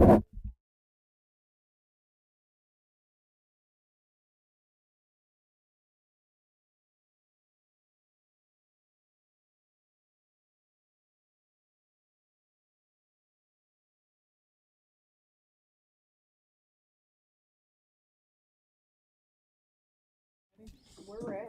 We're ready.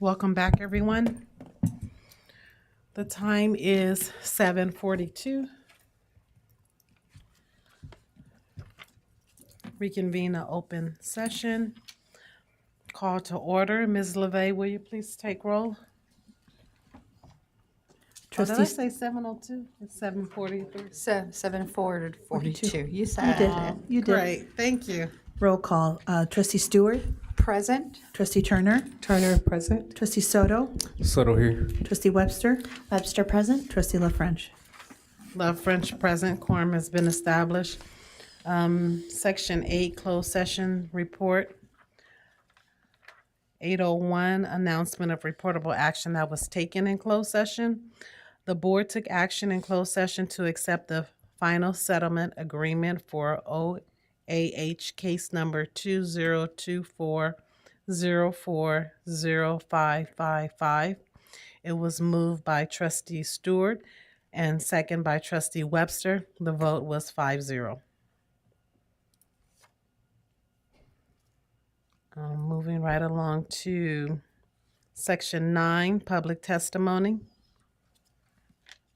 Welcome back, everyone. The time is 7:42. Reconvene an open session. Call to order. Ms. LeVey, will you please take roll? Did I say 7:02? It's 7:43. 7/4/42. You You said did it. it. You did. Great, thank you. Roll call. Trustee Stewart, Present. Trustee Turner, Turner present. Trustee Soto, Soto here. Trustee Webster, Webster present. Trustee LaFrench. Love French present. Quorum has been established. Section 8, closed session report. 801, announcement of reportable action that was taken in closed session. The board took action in closed session to accept the final settlement agreement for OAH case number 2024040555. It was moved by trustee Stewart and second by trustee Webster. The vote was 5-0. Moving right along to section 9, public testimony.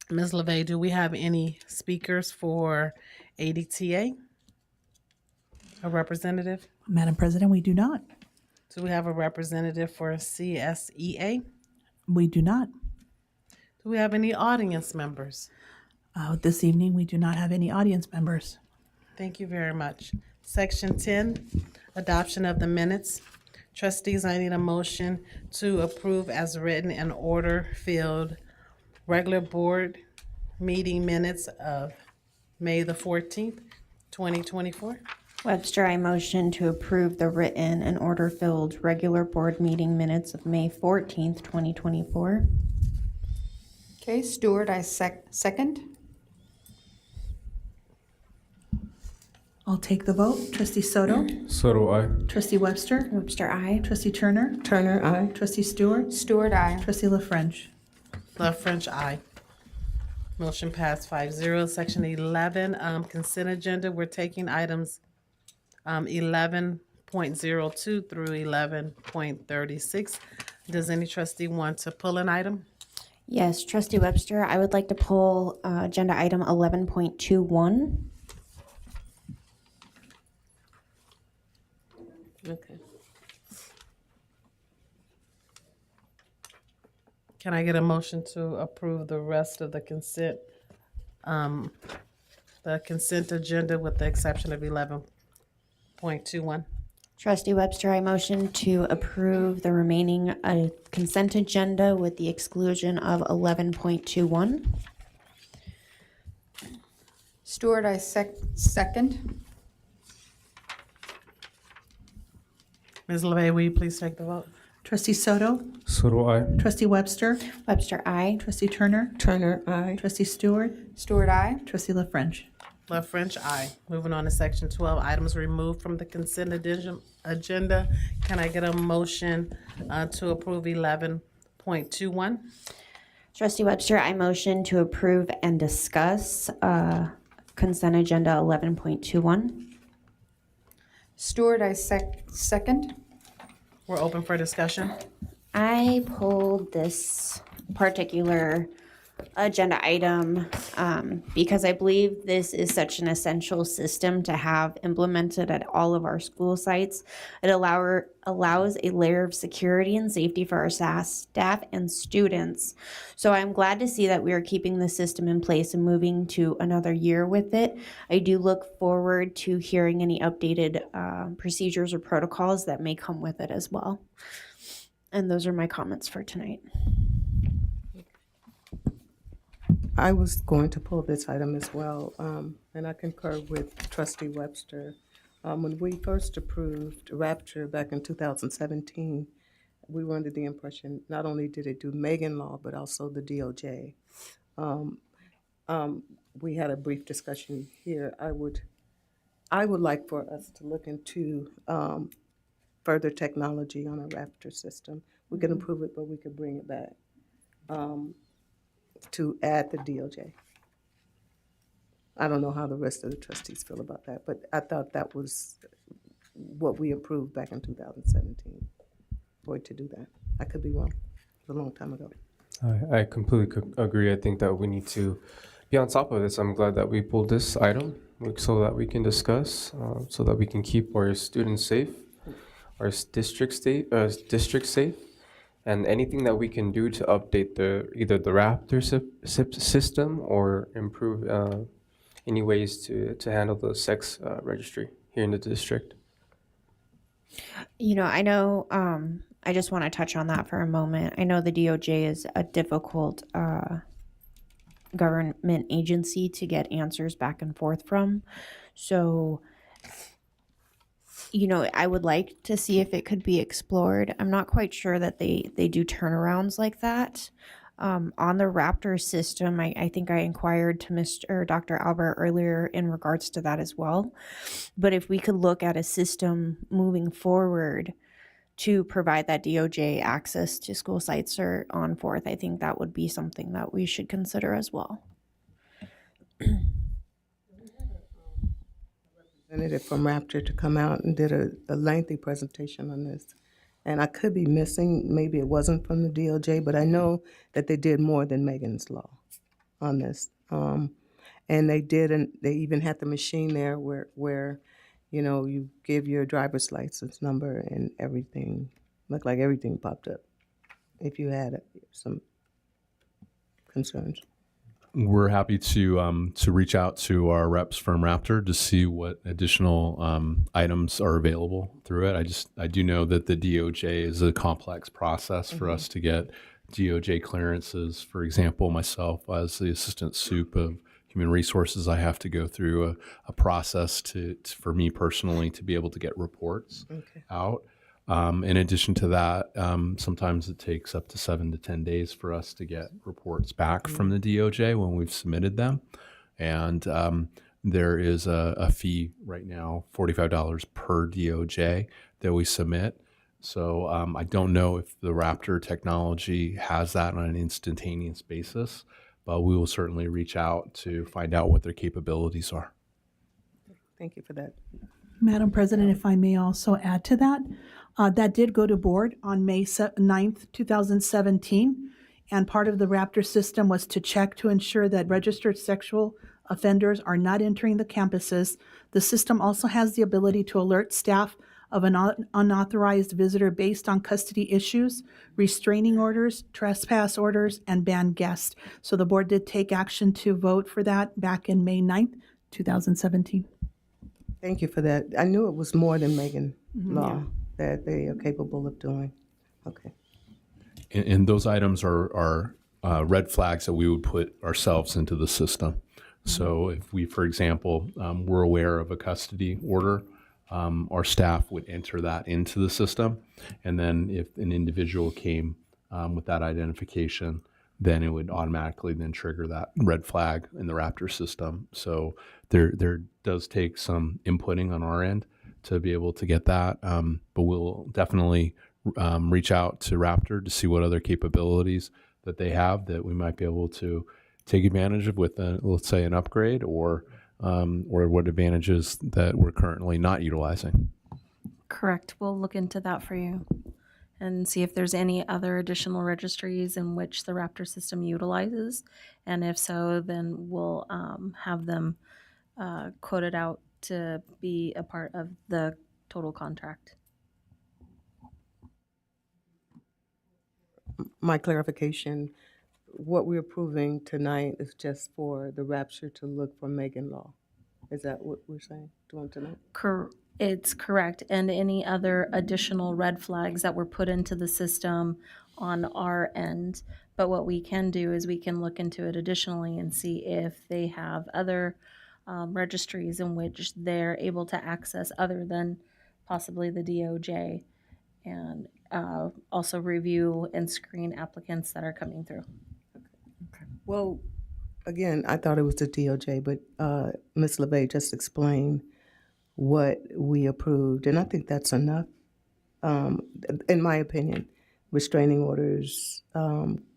Ms. LeVey, do we have any speakers for ADTA? A representative? Madam President, we do not. Do we have a representative for CSEA? We do not. Do we have any audience members? This evening, we do not have any audience members. Thank you very much. Section 10, adoption of the minutes. Trustees, I need a motion to approve as written and order filled regular board meeting minutes of May the 14th, 2024. Webster, I motion to approve the written and order-filled regular board meeting minutes of May 14th, 2024. Okay, Stewart, I second. I'll take the vote. Trustee Soto, Soto I. Trustee Webster, Webster, aye. Trustee Turner, Turner I. Trustee Stewart, Stewart, aye. Trustee LaFrench. Love French, aye. Motion passed 5-0. Section 11, consent agenda. We're taking items 11.02 through 11.36. Does any trustee want to pull an item? Yes, Trustee Webster, I would like to pull agenda item 11.21. Okay. Can I get a motion to approve the rest of the consent agenda with the exception of 11.21? Trustee Webster, I motion to approve the remaining consent agenda with the exclusion of 11.21. Stewart, I second. Ms. LeVey, will you please take the vote? Trustee Soto, Soto I. Trustee Webster, Webster, aye. Trustee Turner, Turner I. Trustee Stewart, Stewart, aye. Trustee LaFrench. Love French, aye. Moving on to section 12, items removed from the consent agenda. Can I get a motion to approve 11.21? Trustee Webster, I motion to approve and discuss consent agenda 11.21. Stewart, I second. We're open for discussion. I pulled this particular agenda item because I believe this is such an essential system to have implemented at all of our school sites. It allows a layer of security and safety for our staff and students. So I'm glad to see that we are keeping the system in place and moving to another year with it. I do look forward to hearing any updated procedures or protocols that may come with it as well. And those are my comments for tonight. I was going to pull this item as well, and I concur with Trustee Webster. When we first approved Rapture back in 2017, we were under the impression not only did it do Megan Law, but also the DOJ. We had a brief discussion here. I would like for us to look into further technology on our Rapture system. We can improve it, but we could bring it back. To add the DOJ. I don't know how the rest of the trustees feel about that, but I thought that was what we approved back in 2017, for it to do that. I could be wrong. It was a long time ago. I completely agree. I think that we need to be on top of this. I'm glad that we pulled this item so that we can discuss, so that we can keep our students safe, our district safe. And anything that we can do to update either the Raptor system or improve any ways to handle the sex registry here in the district. You know, I know, I just want to touch on that for a moment. I know the DOJ is a difficult government agency to get answers back and forth from. So, you know, I would like to see if it could be explored. I'm not quite sure that they do turnarounds like that. On the Raptor system, I think I inquired to Dr. Albert earlier in regards to that as well. But if we could look at a system moving forward to provide that DOJ access to school sites or on forth, I think that would be something that we should consider as well. Representative from Rapture to come out and did a lengthy presentation on this. And I could be missing, maybe it wasn't from the DOJ, but I know that they did more than Megan's Law on this. And they did, and they even had the machine there where you know, you give your driver's license number and everything, looked like everything popped up if you had some concerns. We're happy to reach out to our reps from Raptor to see what additional items are available through it. I do know that the DOJ is a complex process for us to get DOJ clearances. For example, myself as the assistant soup of human resources, I have to go through a process for me personally to be able to get reports out. In addition to that, sometimes it takes up to 7 to 10 days for us to get reports back from the DOJ when we've submitted them. And there is a fee right now, $45 per DOJ that we submit. So I don't know if the Raptor technology has that on an instantaneous basis, but we will certainly reach out to find out what their capabilities are. Thank you for that. Madam President, if I may also add to that, that did go to board on May 9th, 2017. And part of the Raptor system was to check to ensure that registered sexual offenders are not entering the campuses. The system also has the ability to alert staff of an unauthorized visitor based on custody issues, restraining orders, trespass orders, and banned guests. So the board did take action to vote for that back in May 9th, 2017. Thank you for that. I knew it was more than Megan Law that they are capable of doing. Okay. And those items are red flags that we would put ourselves into the system. So if we, for example, were aware of a custody order, our staff would enter that into the system. And then if an individual came with that identification, then it would automatically then trigger that red flag in the Raptor system. So there does take some inputting on our end to be able to get that. But we'll definitely reach out to Raptor to see what other capabilities that they have that we might be able to take advantage of with, let's say, an upgrade or what advantages that we're currently not utilizing. Correct. We'll look into that for you and see if there's any other additional registries in which the Raptor system utilizes. And if so, then we'll have them quoted out to be a part of the total contract. My clarification, what we're approving tonight is just for the Rapture to look for Megan Law. Is that what we're saying, doing tonight? It's correct. And any other additional red flags that were put into the system on our end. But what we can do is we can look into it additionally and see if they have other registries in which they're able to access other than possibly the DOJ, and also review and screen applicants that are coming through. Well, again, I thought it was the DOJ, but Ms. LeVay just explained what we approved, and I think that's enough, in my opinion. Restraining orders,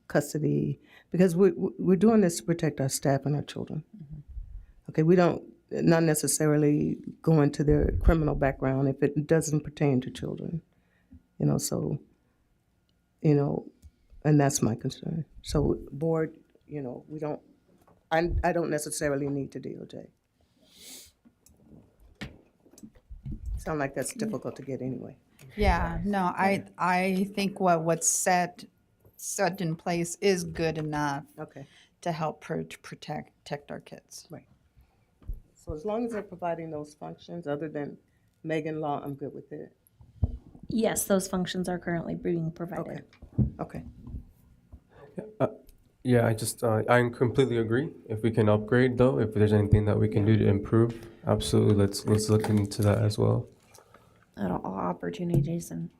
custody, because we're doing this to protect our staff and our children. Okay, we don't, not necessarily go into their criminal background if it doesn't pertain to children, so, and that's my concern. So board, we don't, I don't necessarily need to DOJ. Sound like that's difficult to get anyway. Yeah, no, I think what's set in place is good enough Okay, to help protect our kids. right. So as long as they're providing those functions, other than Megan Law, I'm good with it. Yes, those functions are currently being provided. Okay. Yeah, I completely agree. If we can upgrade though, if there's anything that we can do to improve, absolutely, let's look into that as well. At all opportunities and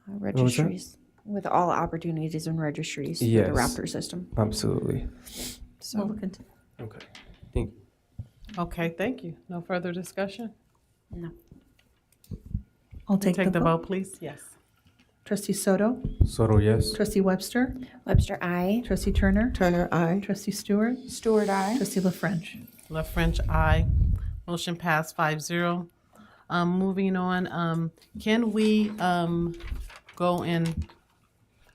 was that? registries. With all opportunities and registries for Yes. the Raptor system. Absolutely. We'll look into Okay. Thank you. Okay, thank you. No further discussion? No. I'll take Take the the vote. vote, please. Yes. Trustee Soto, Soto, yes. Trustee Webster, Webster, I. Trustee Turner, Turner, aye. Trustee Stewart, Stewart, aye. Trustee La French. Love French, aye. Motion passed 5-0. Moving on, can we go in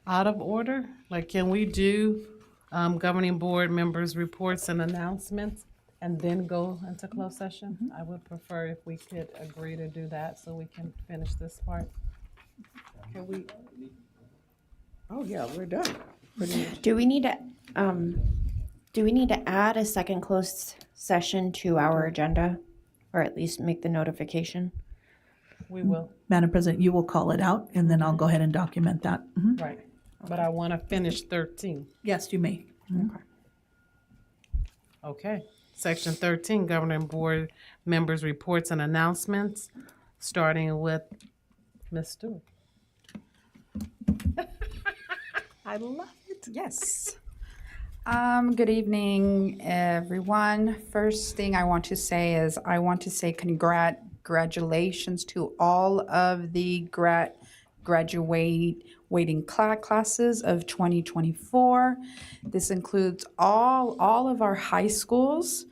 out of order? Like, can we do governing board members' reports and announcements and then go into closed session? I would prefer if we could agree to do that so we can finish this part. Can we? Oh, yeah, we're done. Pretty much. Do we need to add a second closed session to our agenda? Or at least make the notification? We will, Madam President, you will call it out, and then I'll go ahead and document that. Mhm. right. But I want to finish 13. Yes, you may. Okay. Section 13, governing board members' reports and announcements, starting with Ms. Stewart. I love it. Yes. Good evening, everyone. First thing I want to say is I want to say congratulations to all of the graduating classes of 2024. This includes all of our high schools.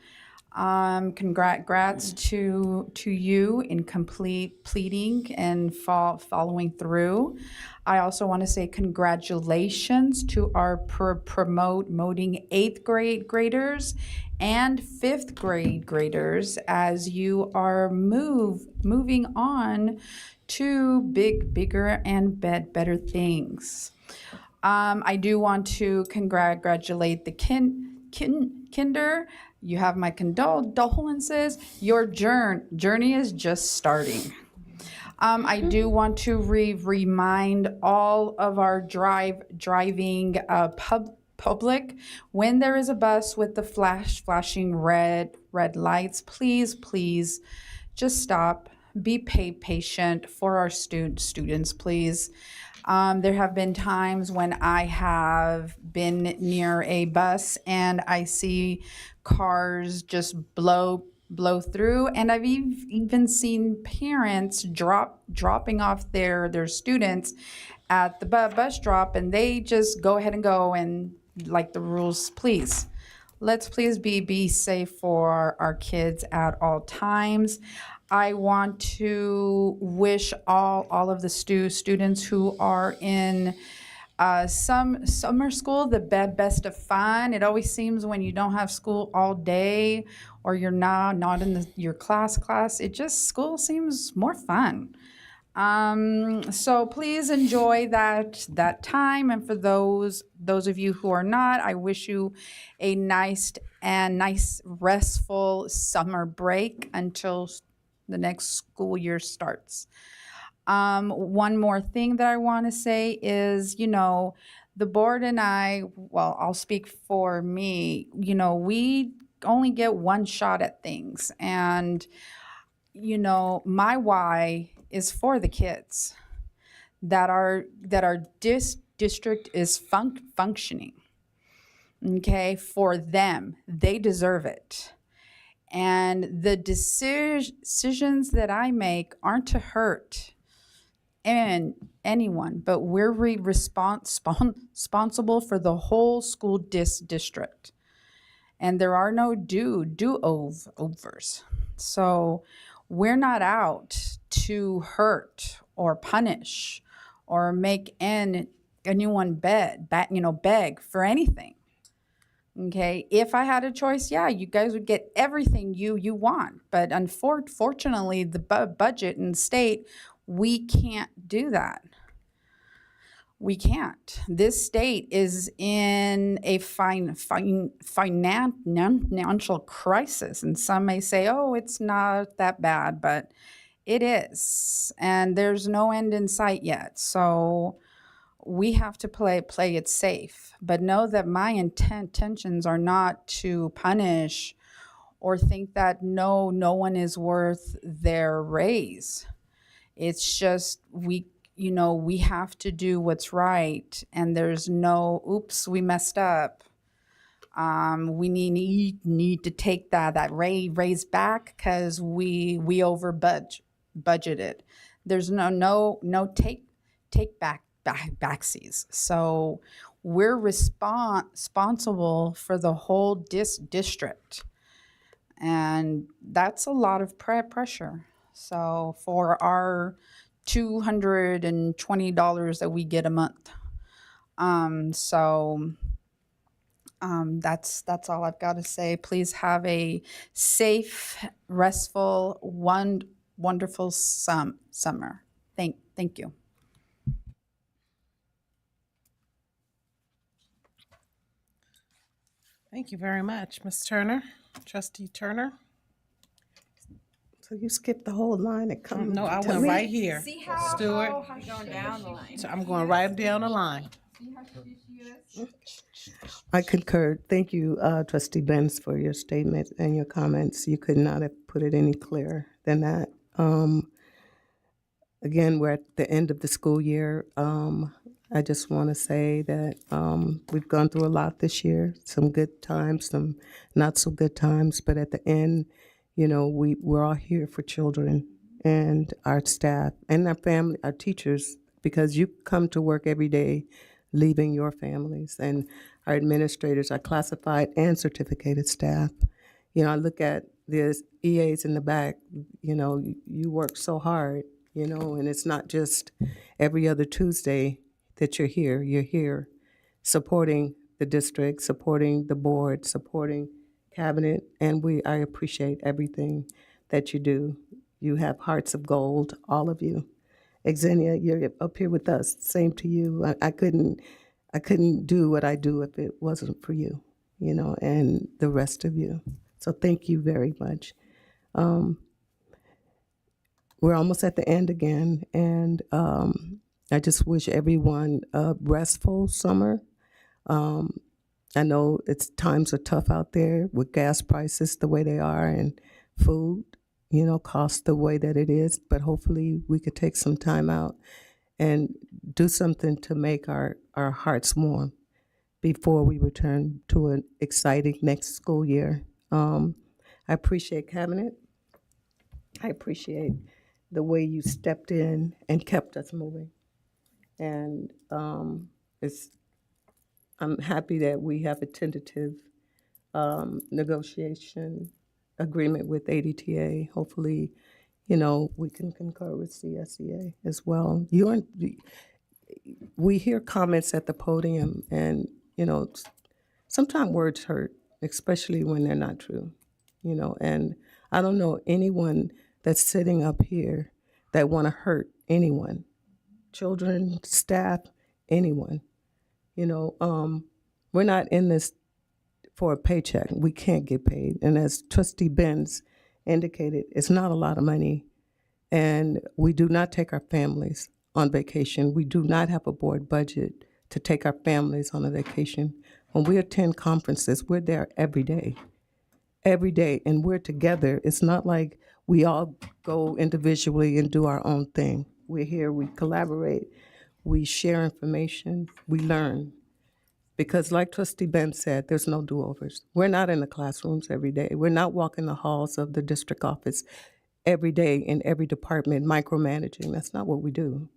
Congrats to you in completing and following through. I also want to say congratulations to our promoting 8th graders and 5th grade graders as you are moving on to bigger and better things. I do want to congratulate the kinder. You have my condolences. Your journey is just starting. I do want to remind all of our driving public, when there is a bus with the flashing red lights, please just stop. Be patient for our students, please. There have been times when I have been near a bus and I see cars just blow through, and I've even seen parents dropping off their students at the bus drop, and they just go ahead and go, and like the rules, please be safe for our kids at all times. I want to wish all of the students who are in some summer school the best of fun. It always seems when you don't have school all day or you're not in your class, it just school seems more fun. So please enjoy that time, and for those of you who are not, I wish you a nice restful summer break until the next school year starts. One more thing that I want to say is, the board and I, well, I'll speak for me, we only get one shot at things, and my why is for the kids that our district is functioning. Okay, for them, they deserve it. And the decisions that I make aren't to hurt anyone, but we're responsible for the whole school district. And there are no do-overs. So we're not out to hurt or punish or make anyone beg for anything. Okay, if I had a choice, yeah, you guys would get everything you want. But unfortunately, the budget and state, we can't do that. We can't. This state is in a financial crisis, and some may say, "Oh, it's not that bad," but it is, and there's no end in sight yet. So we have to play it safe, but know that my intentions are not to punish or think that no one is worth their raise. It's just we have to do what's right, and there's no oops, we messed up. We need to take that raise back because we over budgeted. There's no take backsies. So we're responsible for the whole district, and that's a lot of pressure. So for our $220 that we get a month. That's all I've got to say. Please have a safe, restful, wonderful summer. Thank you. Thank you very much, Ms. Turner. Trustee Turner? So you skipped the whole line and come No, I to went me? right here. Stewart? So I'm going right down the line. I concur. Thank you, Trustee Benz, for your statement and your comments. You could not have put it any clearer than that. Again, we're at the end of the school year. I just want to say that we've gone through a lot this year, some good times, some not so good times, but at the end, we're all here for children and our staff and our family, our teachers, because you come to work every day leaving your families, and our administrators, our classified and certificated staff. I look at the EAs in the back, you work so hard, and it's not just every other Tuesday that you're here supporting the district, supporting the board, supporting cabinet, and I appreciate everything that you do. You have hearts of gold, all of you. Xenia, you're up here with us. Same to you. I couldn't do what I do if it wasn't for you, and the rest of you. So thank you very much. We're almost at the end again, and I just wish everyone a restful summer. I know times are tough out there with gas prices the way they are and food, cost the way that it is, but hopefully we could take some time out and do something to make our hearts warm before we return to an exciting next school year. I appreciate Cabinet. I appreciate the way you stepped in and kept us moving. And I'm happy that we have a tentative negotiation agreement with ADTA. Hopefully, we can concur with CSEA as well. We hear comments at the podium, and, sometimes words hurt, especially when they're not true, and I don't know anyone that's sitting up here that want to hurt anyone, children, staff, anyone. We're not in this for a paycheck. We can't get paid. And as Trustee Benz indicated, it's not a lot of money. And we do not take our families on vacation. We do not have a board budget to take our families on a vacation. When we attend conferences, we're there every day, and we're together. It's not like we all go individually and do our own thing. We're here, we collaborate, we share information, we learn. Because like Trustee Ben said, there's no do-overs. We're not in the classrooms every day. We're not walking the halls of the district office every day in every department micromanaging. That's not what we do.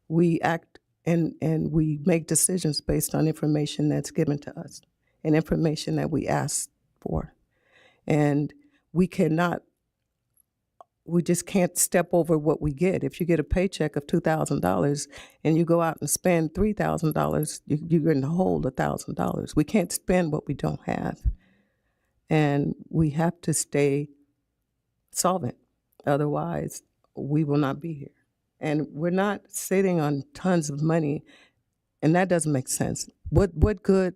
We act and we make decisions based on information that's given to us and information that we ask for. And we just can't step over what we get. If you get a paycheck of $2,000 and you go out and spend $3,000, you're going to hold $1,000. We can't spend what we don't have. And we have to stay solvent. Otherwise, we will not be here. And we're not sitting on tons of money, and that doesn't make sense. What good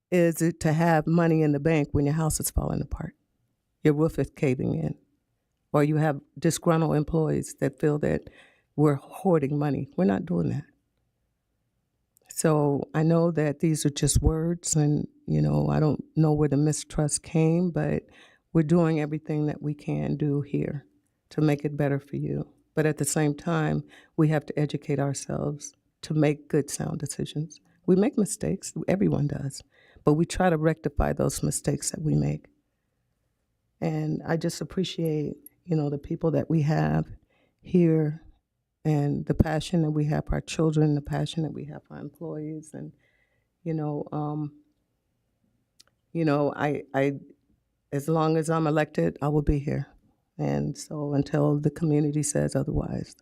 is it to have money in the bank when your house is falling apart, your roof is caving in, or you have disgruntled employees that feel that we're hoarding money? We're not doing that. So I know that these are just words, and I don't know where the mistrust came, but we're doing everything that we can do here to make it better for you. But at the same time, we have to educate ourselves to make good, sound decisions. We make mistakes, everyone does, but we try to rectify those mistakes that we make. And I just appreciate, the people that we have here, and the passion that we have for our children, the passion that we have for our employees. And, I as long as I'm elected, I will be here. And so until the community says otherwise.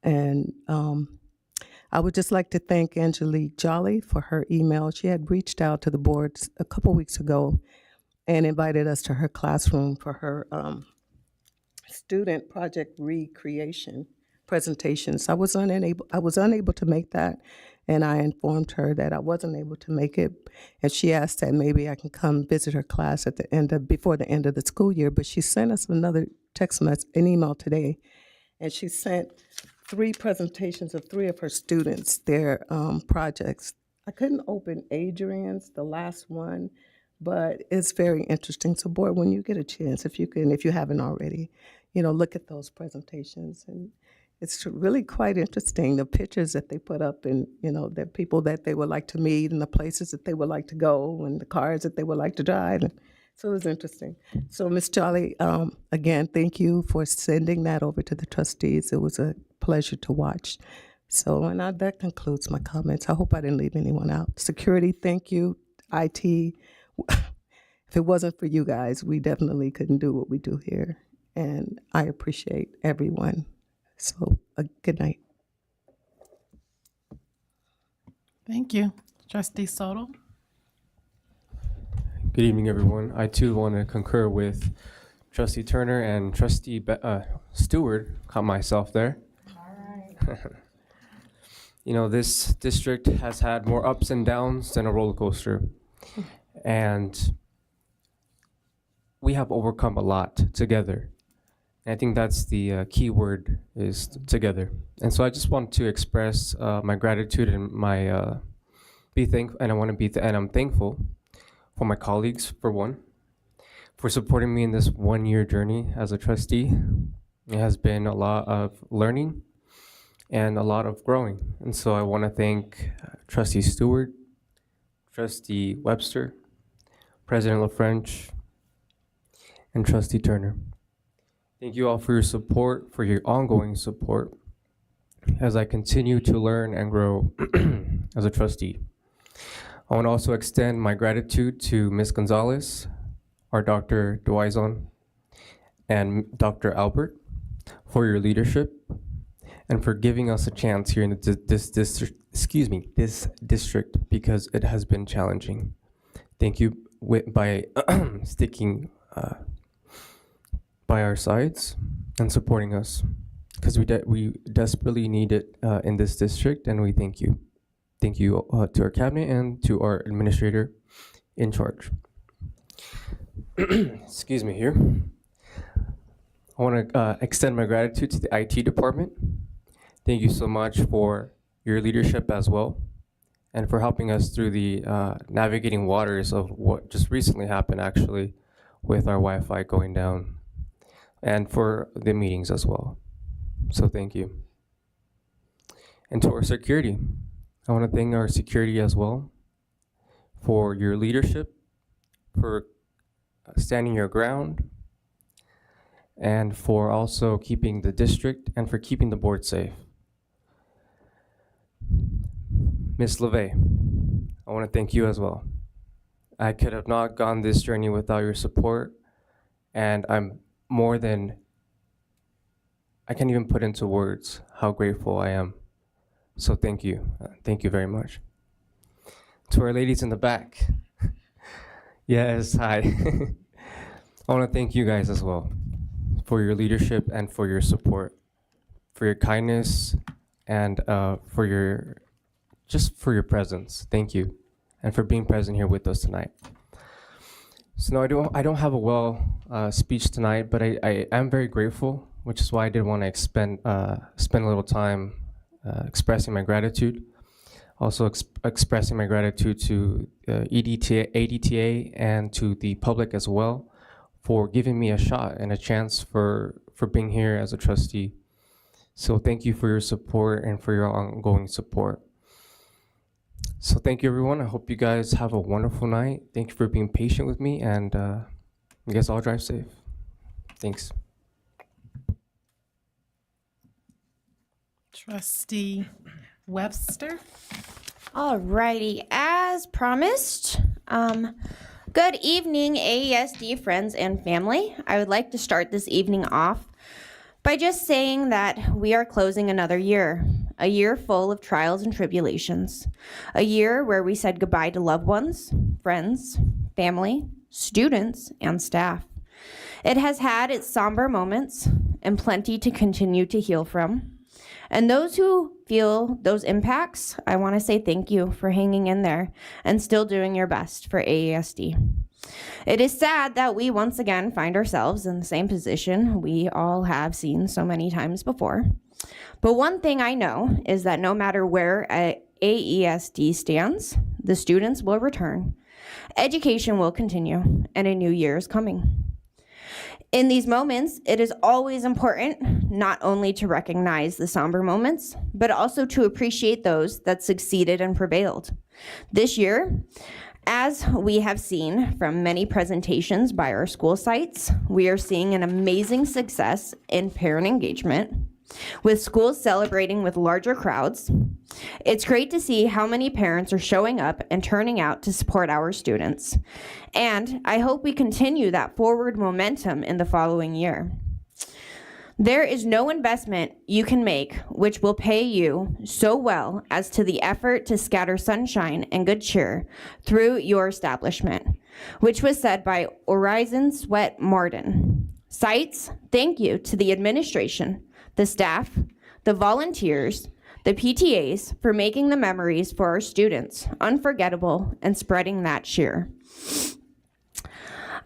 And I would just like to thank Angelique Jolly for her email. She had reached out to the boards a couple weeks ago and invited us to her classroom for her student project recreation presentations. I was unable to make that, and I informed her that I wasn't able to make it, and she asked that maybe I can come visit her class before the end of the school year. But she sent us another an email today, and she sent 3 presentations of 3 of her students, their projects. I couldn't open Adrian's, the last one, but it's very interesting. So, board, when you get a chance, if you haven't already, look at those presentations. And it's really quite interesting, the pictures that they put up, and, the people that they would like to meet, and the places that they would like to go, and the cars that they would like to drive. And so it was interesting. So, Ms. Jolly, again, thank you for sending that over to the trustees. It was a pleasure to watch. So, that concludes my comments. I hope I didn't leave anyone out. Security, thank you. IT, if it wasn't for you guys, we definitely couldn't do what we do here. And I appreciate everyone. So, good night. Thank you. Trustee Soto? Good evening, everyone. I too want to concur with Trustee Turner and Trustee Stewart. Caught myself there. All right. This district has had more ups and downs than a roller coaster, and we have overcome a lot together. And I think that's the key word, is together. And so I just want to express my gratitude and my I'm thankful for my colleagues, for one, for supporting me in this 1-year journey as a trustee. It has been a lot of learning and a lot of growing. And so I want to thank Trustee Stewart, Trustee Webster, President LaFrench, and Trustee Turner. Thank you all for your support, for your ongoing support, as I continue to learn and grow as a trustee. I want to also extend my gratitude to Ms. Gonzalez, our Dr. Duizon, and Dr. Albert, for your leadership, and for giving us a chance here in this district. Excuse me, this district, because it has been challenging. Thank you by sticking by our sides and supporting us, because we desperately need it in this district, and we thank you. Thank you to our cabinet and to our administrator in charge. Excuse me here. I want to extend my gratitude to the IT department. Thank you so much for your leadership as well, and for helping us through the navigating waters of what just recently happened, actually, with our Wi-Fi going down, and for the meetings as well. So thank you. And to our security, I want to thank our security as well for your leadership, for standing your ground, and for also keeping the district and for keeping the board safe. Ms. LeVay, I want to thank you as well. I could have not gone this journey without your support, and I'm more than, I can't even put into words how grateful I am. So thank you. Thank you very much. To our ladies in the back. Yes, hi. I want to thank you guys as well for your leadership and for your support, for your kindness, and for your presence. Thank you, and for being present here with us tonight. So no, I don't have a speech tonight, but I am very grateful, which is why I did want to spend a little time expressing my gratitude. Also expressing my gratitude to ADTA and to the public as well for giving me a shot and a chance for being here as a trustee. So thank you for your support and for your ongoing support. So thank you, everyone. I hope you guys have a wonderful night. Thank you for being patient with me, and you guys all drive safe. Thanks. Trustee Webster. Alrighty, as promised, good evening, AESD friends and family. I would like to start this evening off by just saying that we are closing another year, a year full of trials and tribulations, a year where we said goodbye to loved ones, friends, family, students, and staff. It has had its somber moments and plenty to continue to heal from. And those who feel those impacts, I want to say thank you for hanging in there and still doing your best for AESD. It is sad that we once again find ourselves in the same position we all have seen so many times before. But one thing I know is that no matter where AESD stands, the students will return, education will continue, and a new year is coming. In these moments, it is always important not only to recognize the somber moments, but also to appreciate those that succeeded and prevailed. This year, as we have seen from many presentations by our school sites, we are seeing an amazing success in parent engagement, with schools celebrating with larger crowds. It's great to see how many parents are showing up and turning out to support our students. And I hope we continue that forward momentum in the following year. There is no investment you can make which will pay you so well as to the effort to scatter sunshine and good cheer through your establishment, which was said by Horizon Sweat Martin. Sites, thank you to the administration, the staff, the volunteers, the PTAs for making the memories for our students unforgettable and spreading that cheer.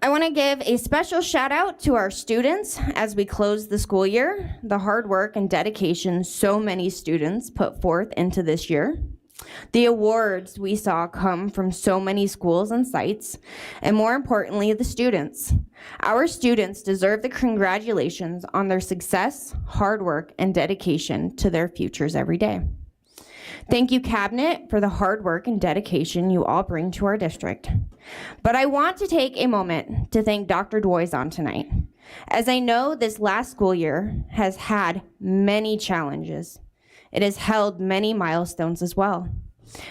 I want to give a special shout out to our students as we close the school year, the hard work and dedication so many students put forth into this year, the awards we saw come from so many schools and sites, and more importantly, the students. Our students deserve the congratulations on their success, hard work, and dedication to their futures every day. Thank you, Cabinet, for the hard work and dedication you all bring to our district. But I want to take a moment to thank Dr. Dwoizon tonight, as I know this last school year has had many challenges. It has held many milestones as well.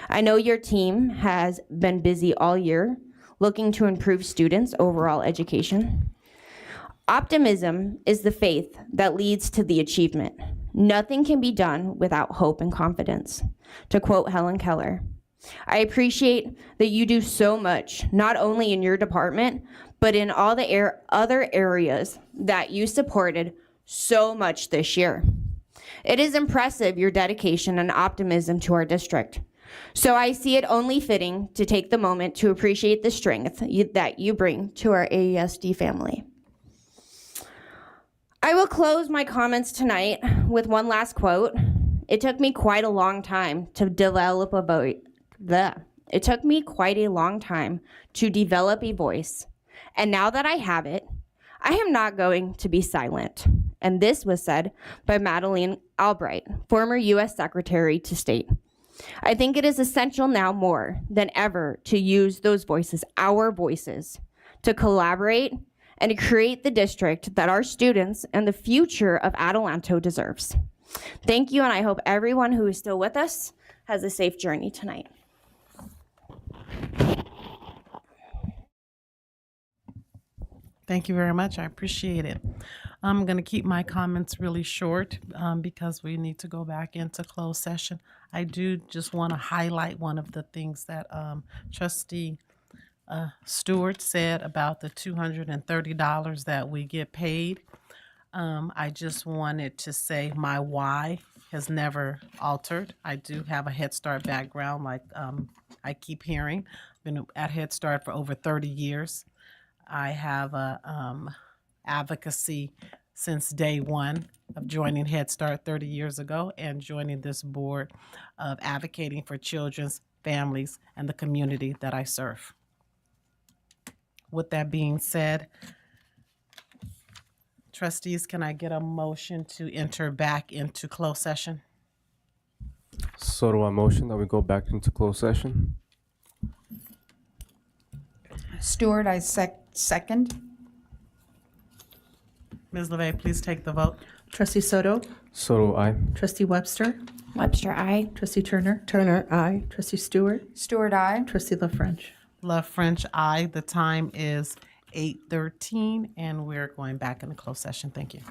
I know your team has been busy all year looking to improve students' overall education. Optimism is the faith that leads to the achievement. Nothing can be done without hope and confidence. To quote Helen Keller, I appreciate that you do so much, not only in your department, but in all the other areas that you supported so much this year. It is impressive, your dedication and optimism to our district. So I see it only fitting to take the moment to appreciate the strength that you bring to our AESD family. I will close my comments tonight with one last quote. It took me quite a long time to develop a voice. It took me quite a long time to develop a voice. And now that I have it, I am not going to be silent. And this was said by Madeleine Albright, former U.S. Secretary to State. I think it is essential now more than ever to use those voices, our voices, to collaborate and to create the district that our students and the future of Adelanto deserves. Thank you, and I hope everyone who is still with us has a safe journey tonight. Thank you very much. I appreciate it. I'm going to keep my comments really short because we need to go back into closed session. I do just want to highlight one of the things that Trustee Stewart said about the $230 that we get paid. I just wanted to say my why has never altered. I do have a Head Start background, like I keep hearing. Been at Head Start for over 30 years. I have a advocacy since day one of joining Head Start 30 years ago and joining this board of advocating for children's families and the community that I serve. With that being said, trustees, can I get a motion to enter back into closed session? So do I motion that we go back into closed session? Stewart, I second. Ms. LeVay, please take the vote. Trustee Soto, So do I. Trustee Webster, Webster, aye. Trustee Turner, Turner, aye. Trustee Stewart, Stewart, aye. Trustee La French. Love French, aye. The time is 8:13, and we're going back into closed session. Thank you.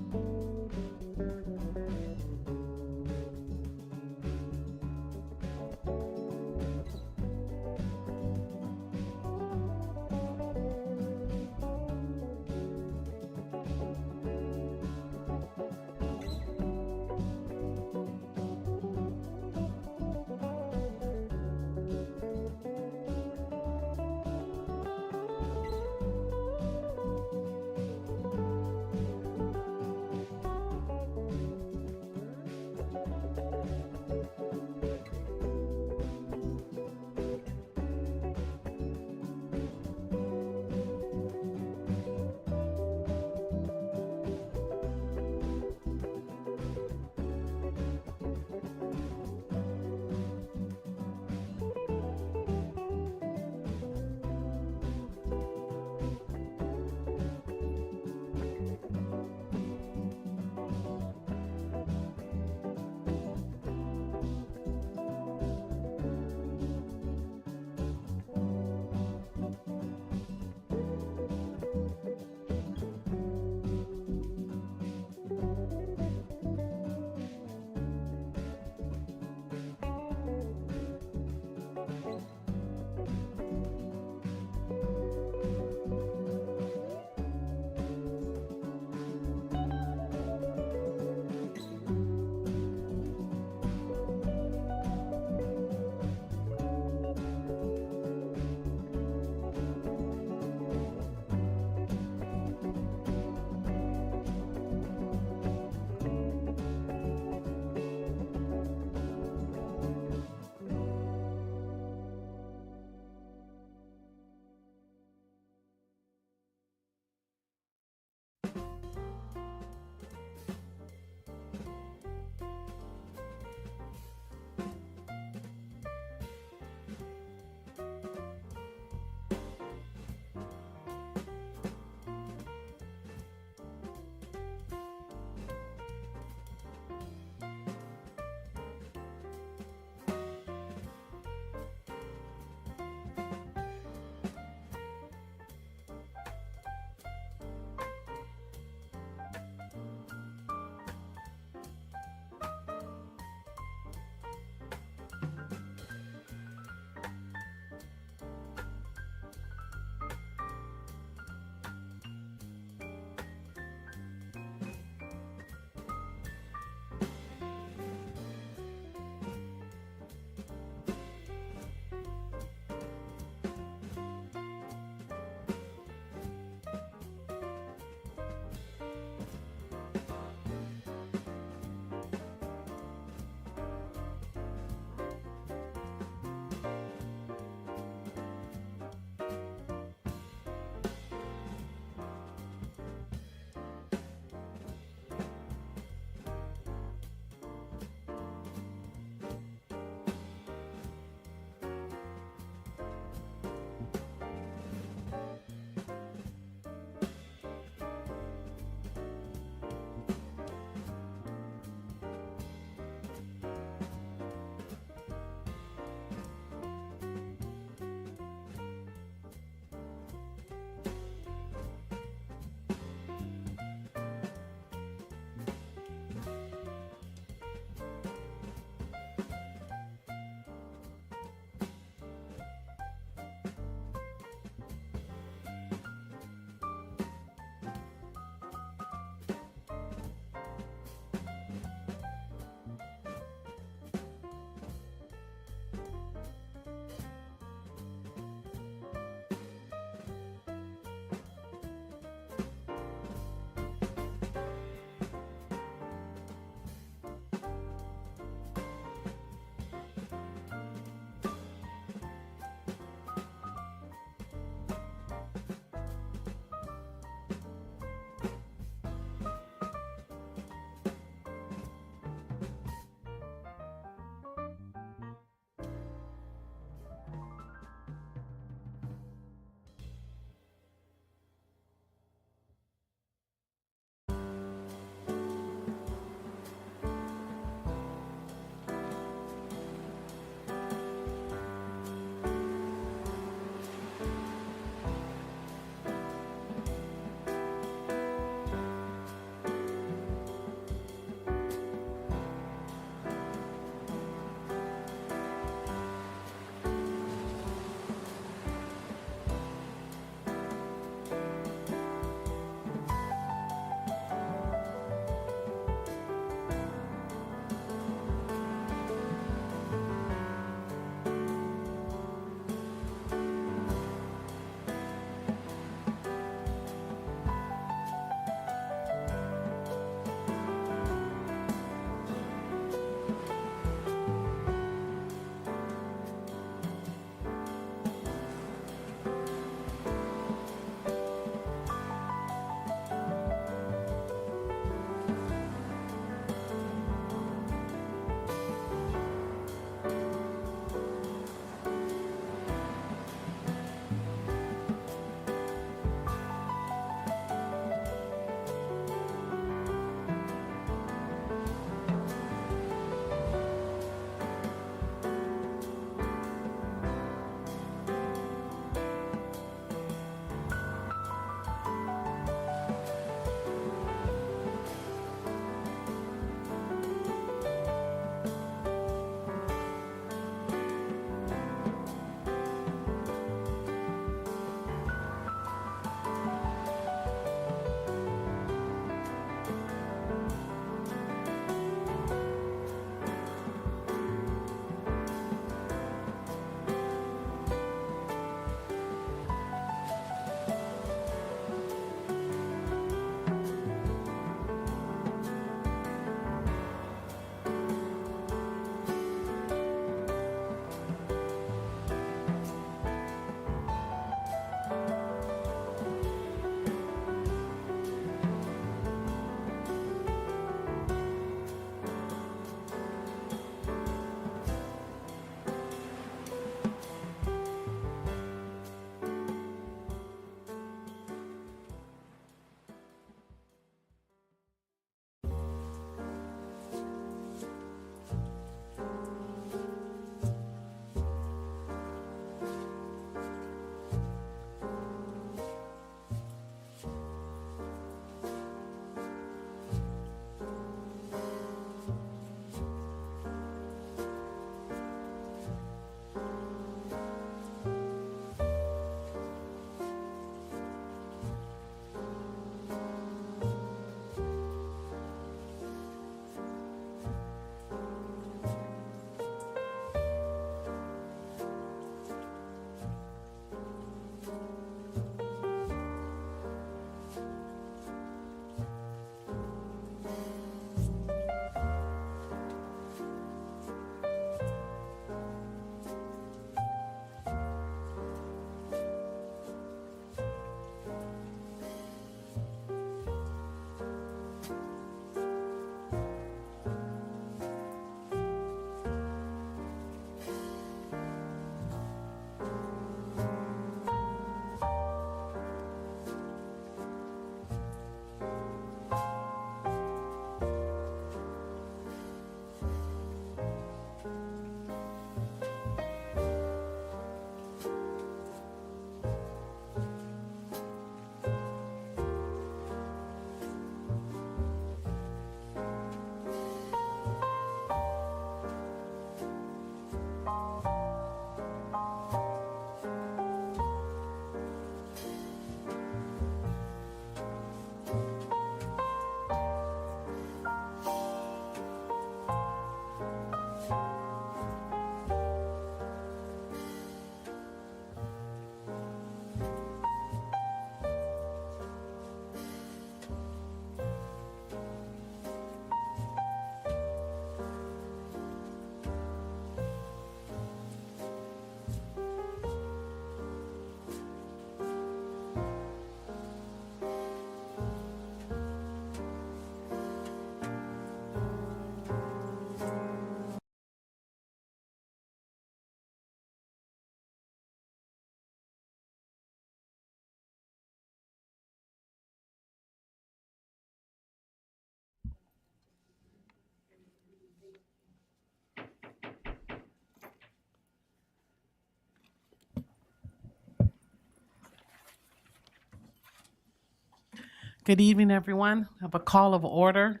Good evening, everyone. I have a call of order.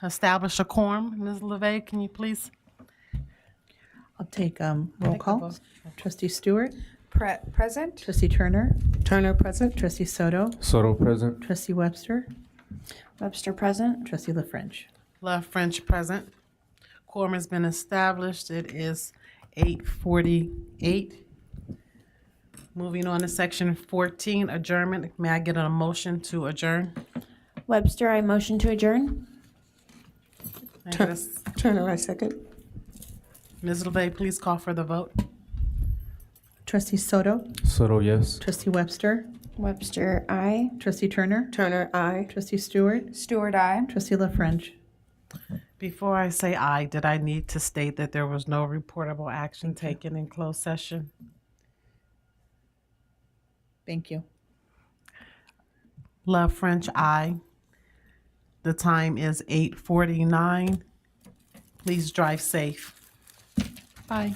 Establish a quorum. Ms. LeVey, can you please? I'll take roll Take the call. vote. Trustee Stewart, Present? trustee Turner, Turner present? trustee Soto, Soto present. trustee Webster, Webster present. trustee La French. Love French present. Quorum has been established. It is 8:48. Moving on to section 14, adjournment. May I get a motion to adjourn? Webster, I motion to adjourn. May I get a s- Turner, I second. Ms. LeVey, please call for the vote. Trustee Soto, Soto, yes. trustee Webster, Webster, I. trustee Turner, Turner, aye. trustee Stewart, Stewart, aye. trustee La French. Before I say aye, did I need to state that there was no reportable action taken in closed session? Thank you. Love French, aye. The time is 8:49. Please drive safe. Bye.